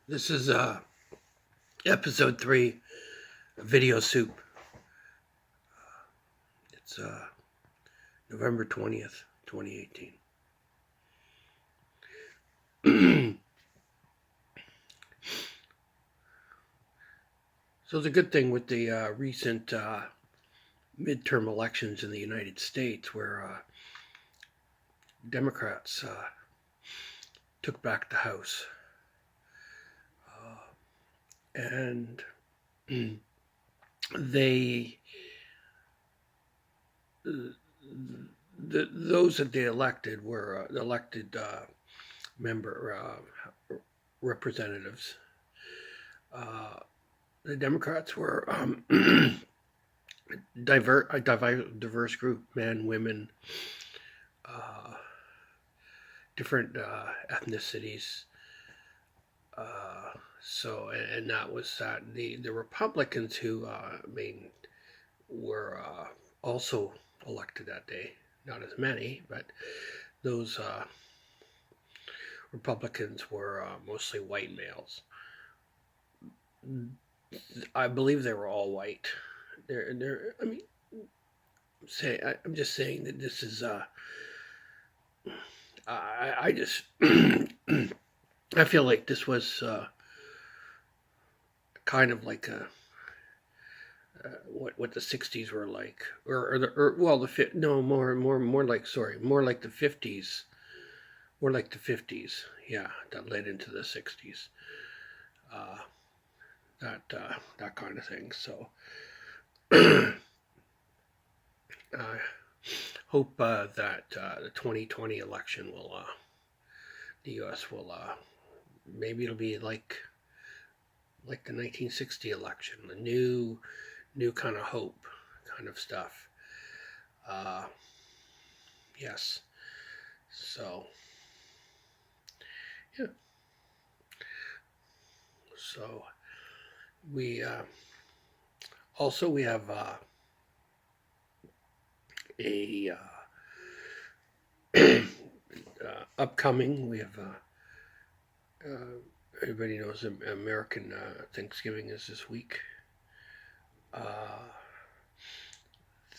This is episode 3 of Video Soup. It's November 20th, 2018. So it's a good thing with the recent midterm elections in the United States where Democrats took back the House. And they those that they elected were elected member representatives. The Democrats were a diverse group: men, women, different ethnicities. And that was that. The Republicans who were also elected that day. Not as many, but those Republicans were mostly white males. I believe they were all white. I mean, I'm just saying that this is. I just. I feel like this was kind of like a. What the '60s were like, or more like the '50s, more like the '50s, yeah, that led into the '60s, that kind of thing. So I hope that the 2020 election will, the U.S. will, maybe it'll be like the 1960 election, the new kind of hope kind of stuff. Yes. So, yeah. So we also we have a upcoming. We have everybody knows American Thanksgiving is this week.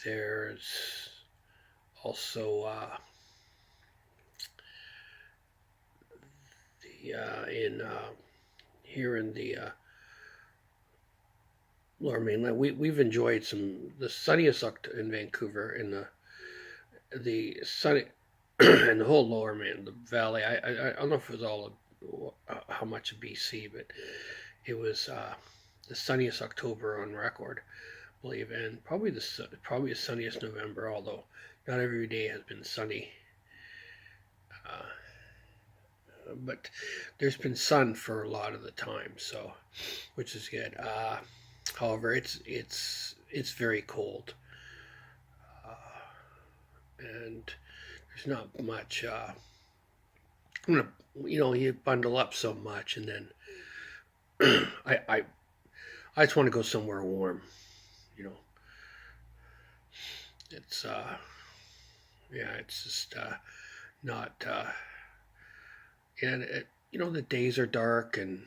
There's also in here in the Lower Mainland, we've enjoyed the sunniest in Vancouver in the sunny and the whole Lower Mainland, the valley. I don't know if it was all how much of BC, but it was the sunniest October on record, I believe, and probably the sunniest November. Although not every day has been sunny. But there's been sun for a lot of the time, so which is good. However, it's very cold, and there's not much. You bundle up so much, and then I just want to go somewhere warm. You know, it's yeah, it's just not. And the days are dark, and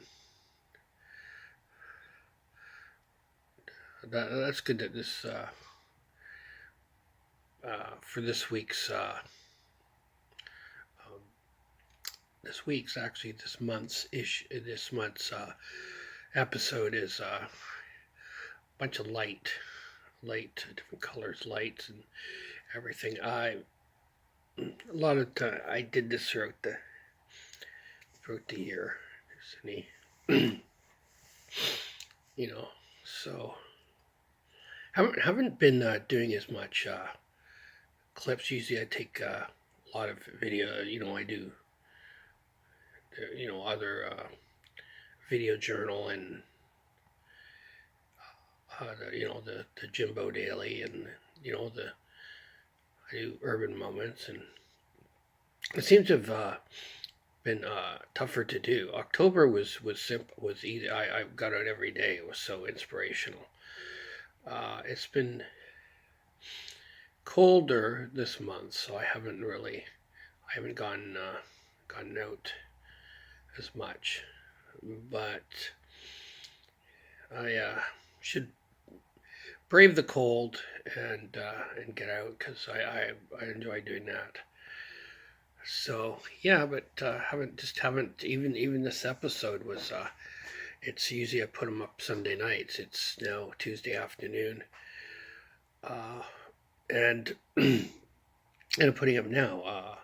that's good that this for this week's actually this month's episode is a bunch of light different colors, lights and everything. A lot of time I did this throughout the year. There's any so haven't been doing as much clips. Usually I take a lot of video. I do other video journal and the Jimbo Daily, and I do urban moments, and it seems to have been tougher to do. October was simple, was easy. I got out every day. It was so inspirational. It's been colder this month, so I haven't gone out as much. but I should brave the cold and get out because I enjoy doing that. So yeah, but haven't even this episode was it's usually I put them up Sunday nights. It's now Tuesday afternoon, uh, and and I'm putting up now.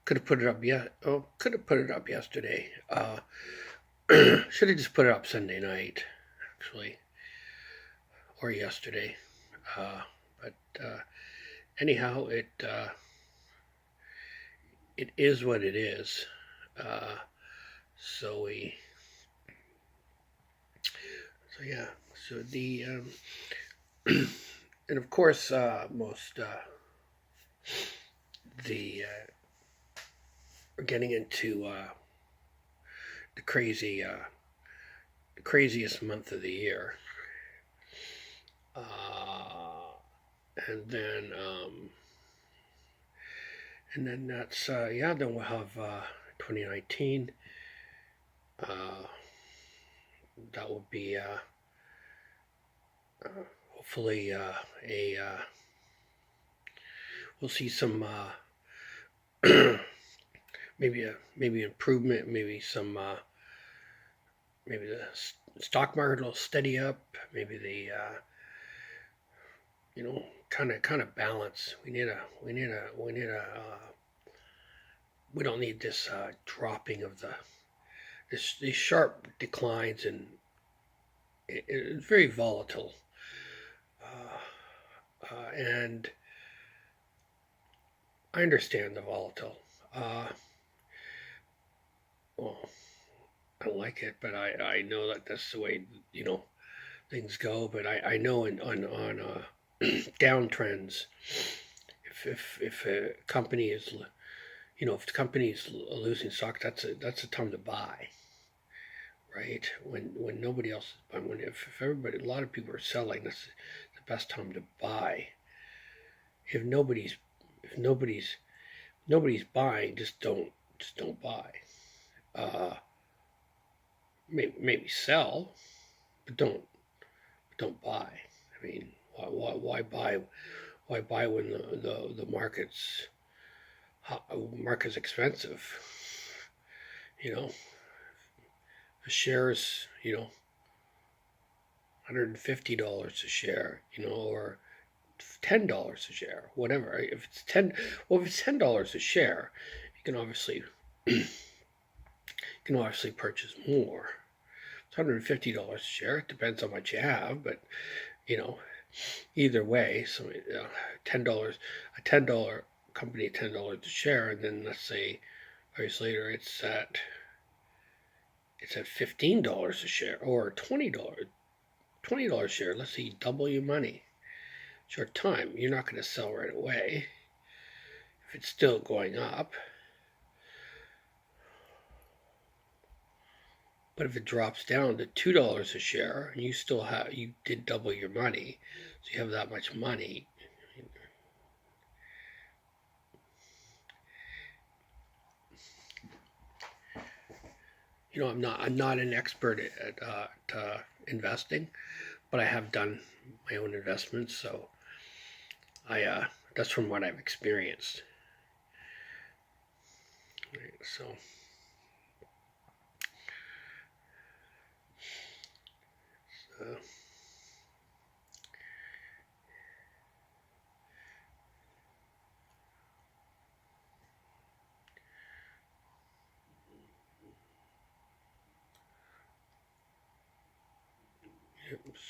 Could have put it up could have put it up yesterday. Should have just put it up Sunday night, actually, or yesterday. But anyhow, it is what it is. Uh, so we, so yeah. So and of course, most we're getting into the craziest month of the year. And then that's then we'll have 2019. That will be hopefully a we'll see some maybe improvement, maybe some maybe the stock market will steady up, maybe the kind of balance. We don't need this dropping of these sharp declines, and it's very volatile. And I understand the volatile. Well, I don't like it, but I know that that's the way things go. But I know on downtrends, if a company is if the company is losing stock, that's a time to buy, right? When nobody else is buying, if everybody, a lot of people are selling, that's the best time to buy. If nobody's buying, just don't buy. Maybe sell, but don't buy. I mean, why buy? Why buy when the market's expensive? A share is $150 a share, or $10 a share, whatever. If it's $10 a share, you can obviously purchase more. It's $150 a share. It depends how much you have, but either way. So $10, a $10 company, $10 a share, and then let's say 5 years later it's at $15 a share or $20 a share. Let's say you double your money. Short time, you're not going to sell right away if it's still going up. But if it drops down to $2 a share and you did double your money, so you have that much money, I'm not an expert at investing, but I have done my own investments, so that's from what I've experienced. Right, so.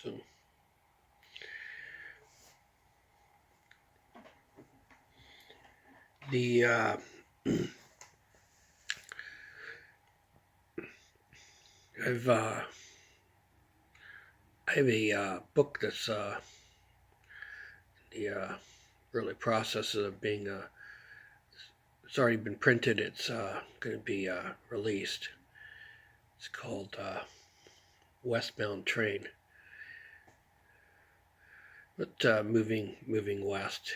So the I have a book that's the early process of being it's already been printed. It's going to be released. It's called Westbound Train. But moving west,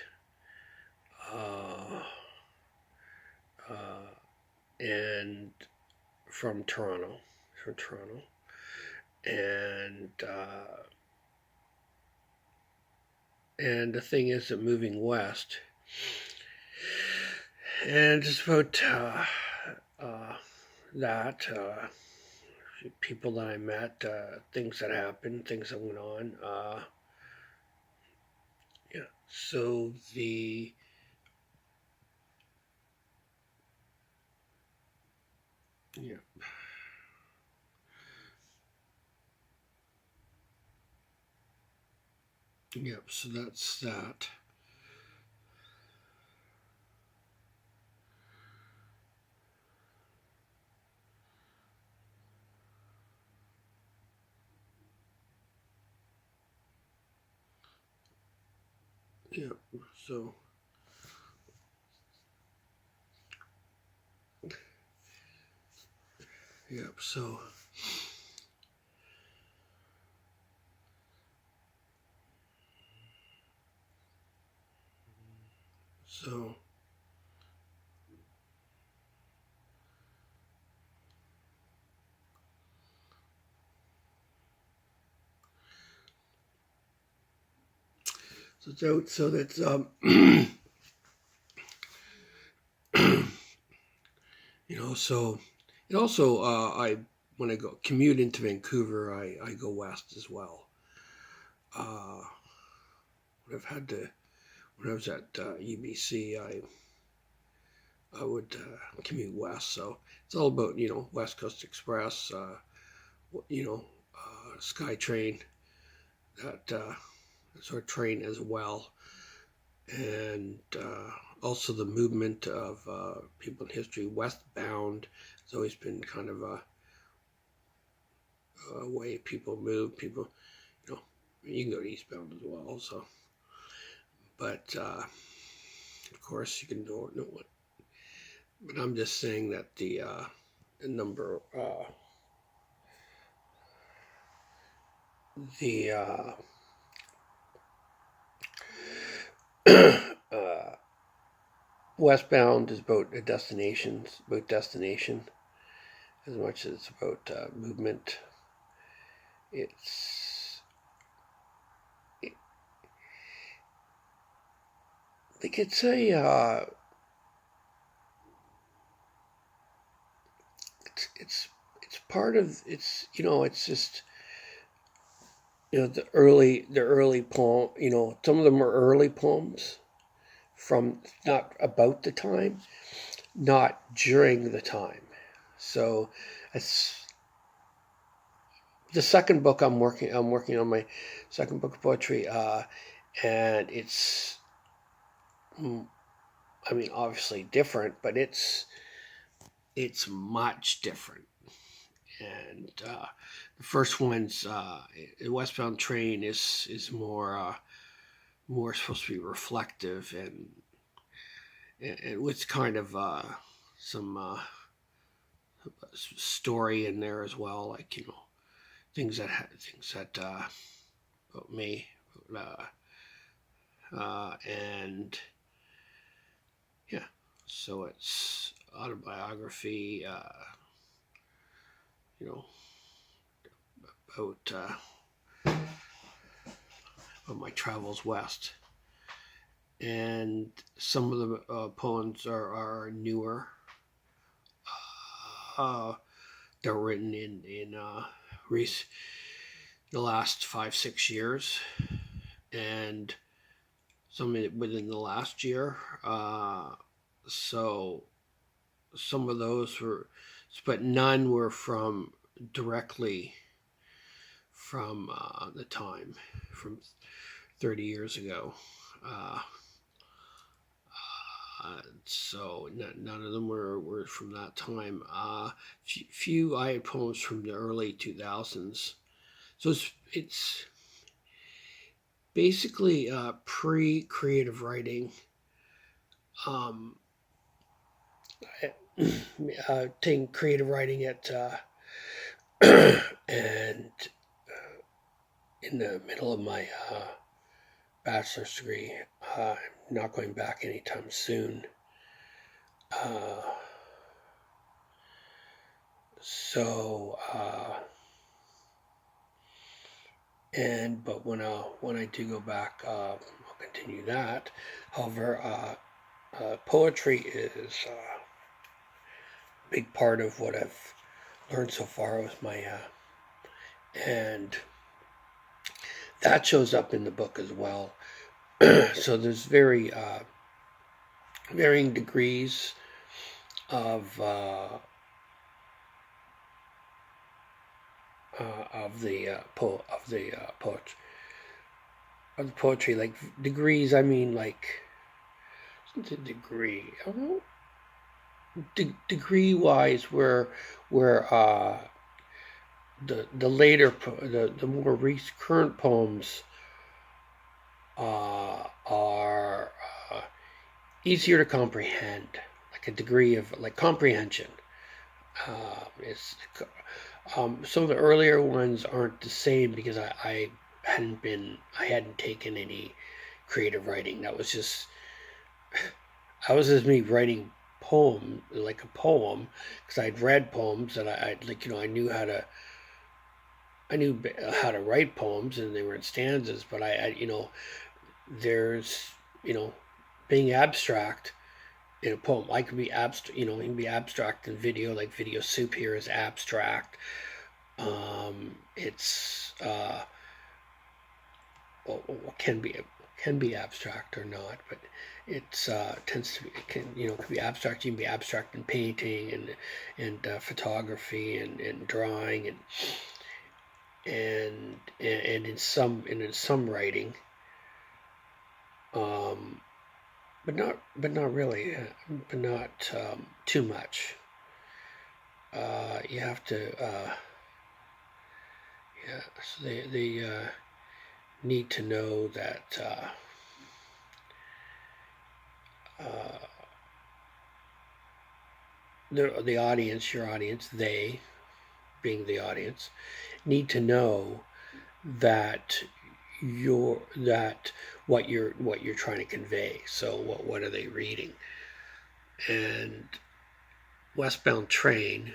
and from Toronto, and the thing is that moving west, and it's about that people that I met, things that happened, things that went on. Yeah. So the yeah. Yep. So that's that. Yep. So yep. So so that's so it also I when I go commute into Vancouver, I go west as well. Uh, I've had to when I was at UBC, I would commute west. So it's all about West Coast Express, SkyTrain, that sort of train as well, and also the movement of people in history. Westbound has always been kind of a way people move. People, you can go eastbound as well. So, but of course you can know what. But I'm just saying that the number the westbound is about destination as much as it's about movement. It's it, like it's a it's part of it's just the early poem. Some of them are early poems from not about the time, not during the time. So it's the second book I'm working on my second book of poetry, and it's obviously different, but it's much different. And the first one's the Westbound Train is more supposed to be reflective and with kind of some story in there as well, like things that about me, and yeah, so it's autobiography, about my travels west, and some of the poems are newer. Uh, they're written in the last 5-6 years, and some within the last year. So some of those were, but none were from directly from the time from 30 years ago. Uh, so none of them were from that time. Few I had poems from the early 2000s. So it's basically pre-creative writing. Taking creative writing at and in the middle of my bachelor's degree. I'm not going back anytime soon. Uh, So, but when I do go back, I'll continue that. However, poetry is a big part of what I've learned so far with my, and that shows up in the book as well. So there's varying degrees of poetry, like degrees. I mean, like the degree. I don't know. Degree wise, where the later the more recent current poems are easier to comprehend, like a degree of like comprehension. Is Some of the earlier ones aren't the same because I hadn't taken any creative writing. I was just me writing like a poem, because I'd read poems and I'd like, I knew how to write poems and they were in stanzas, but there's, being abstract in a poem. I can be abstract, it can be abstract in video, like Video Soup here is abstract. It's well, can be abstract or not, but it's tends to be, it can be abstract. You can be abstract in painting and photography and drawing and in some writing, but not really, but not too much. You have to, yeah. So they need to know that the audience, your audience, they being the audience, need to know that what you're trying to convey. So what are they reading? And Westbound Train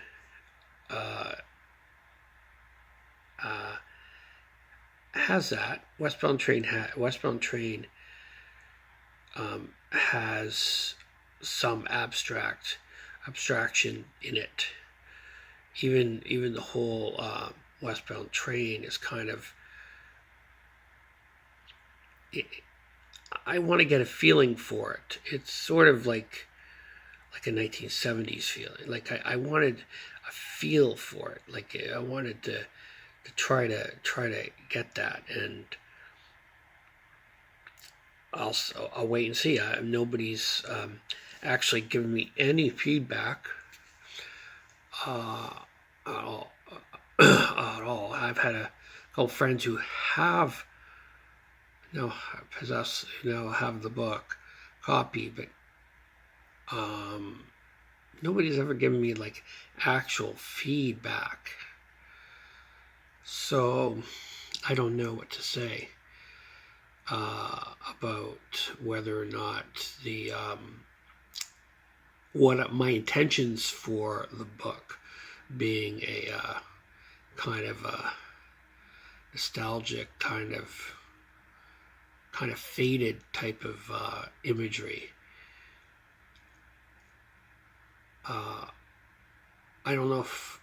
has that. Westbound Train has some abstraction in it. Even the whole Westbound Train is kind of. I want to get a feeling for it. It's sort of like a 1970s feeling. Like I wanted a feel for it. Like I wanted to try to get that, and I'll wait and see. Nobody's actually given me any feedback at all. At all. I've had a couple friends who have have the book copy, but nobody's ever given me like actual feedback. So I don't know what to say about whether or not what my intentions for the book, being a kind of a nostalgic kind of faded type of imagery. I don't know if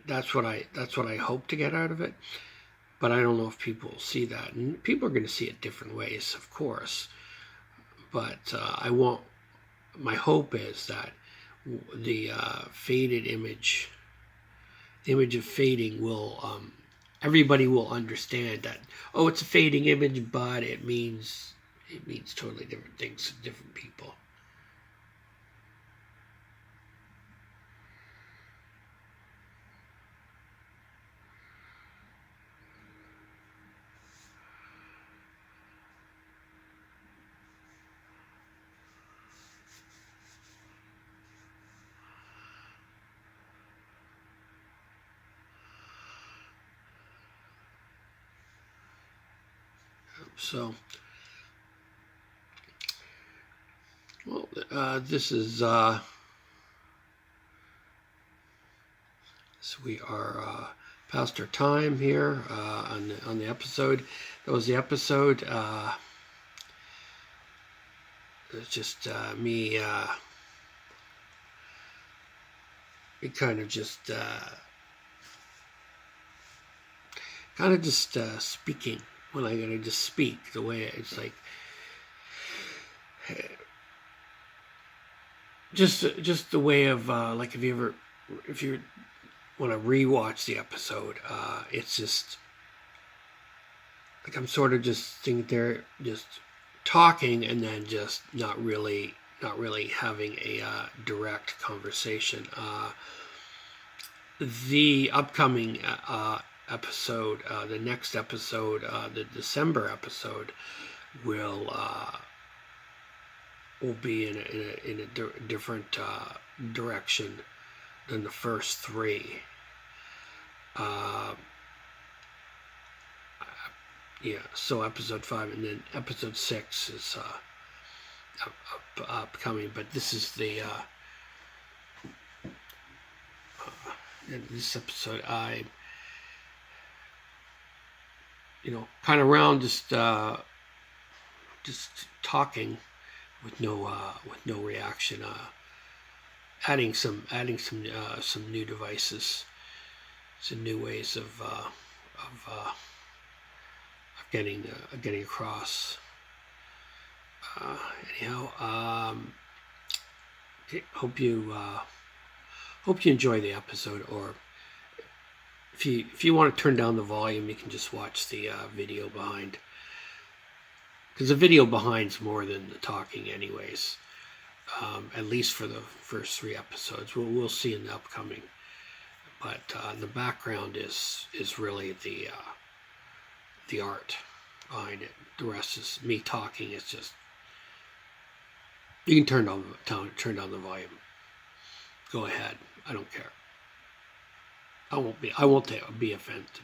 that's what I hope to get out of it, but I don't know if people will see that, and people are going to see it different ways, of course. But my hope is that the faded image, the image of fading, will everybody will understand that. Oh, it's a fading image, but it means totally different things to different people. So, well, this is So we are past our time here on the episode. That was the episode. It was just me. It kind of just speaking when I gotta just speak the way it's like. Just the way of like if you want to rewatch the episode, it's just like I'm sort of just sitting there just talking and then just not really having a direct conversation. The upcoming episode, the next episode, the December episode, will be in a different direction than the first three. Yeah, so episode 5 and then episode 6 is upcoming, but this is the in this episode I kind of around just talking with no reaction, adding some new devices, some new ways of getting across. Anyhow, hope you enjoy the episode, or if you want to turn down the volume, you can just watch the video behind, because the video behind's more than the talking anyways, at least for the first 3 episodes. We'll see in the upcoming, but the background is really the art behind it. The rest is me talking. It's just, you can turn down the volume. Go ahead. I don't care. I won't be offended.